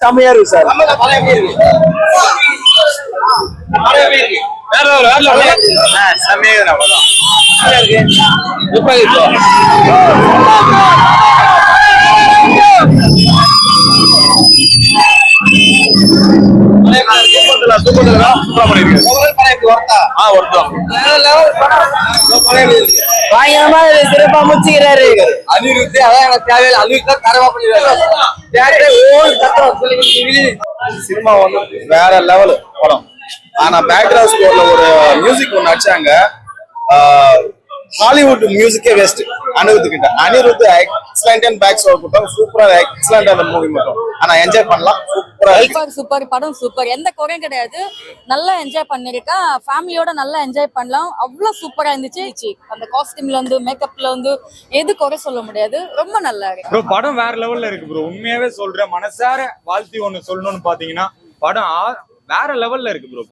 செம்மையா இருக்கு சார். பயங்கரமா சிறப்பா முடிச்சுக்கிறாரு அனிருத். அதான் எனக்கு தேவையில்லை. அனிருத் தான் தரவா பண்ணிடுறாரு. சினிமா வந்து வேற லெவல் படம். ஆனா பேக்ரவுண்ட் ஸ்கோர்ல ஒரு மியூசிக் ஒண்ணு அடிச்சாங்க. ஹாலிவுட் மியூசிக்கே வேஸ்ட் அனிருத் கிட்ட. Anirudh excellent and back score கொடுத்தாங்க. சூப்பரா எக்ஸலென்ட் அந்த மூவி மட்டும். ஆனா என்ஜாய் பண்ணலாம். சூப்பர் படம் சூப்பர். எந்த குறையும் கிடையாது. நல்லா என்ஜாய் பண்ணிருக்கேன். ஃபேமிலியோட நல்லா என்ஜாய் பண்ணலாம். அவ்வளவு சூப்பரா இருந்துச்சு. அந்த காஸ்டியூம்ல இருந்து மேக்கப்ல இருந்து எது குறை சொல்ல முடியாது. ரொம்ப நல்லா இருக்கு ப்ரோ. படம் வேற லெவல்ல இருக்கு ப்ரோ. உண்மையாவே சொல்றேன். மனசார வாழ்த்தி ஒண்ணு சொல்லணும்னு பாத்தீங்கன்னா படம் வேற லெவல்ல இருக்கு ப்ரோ.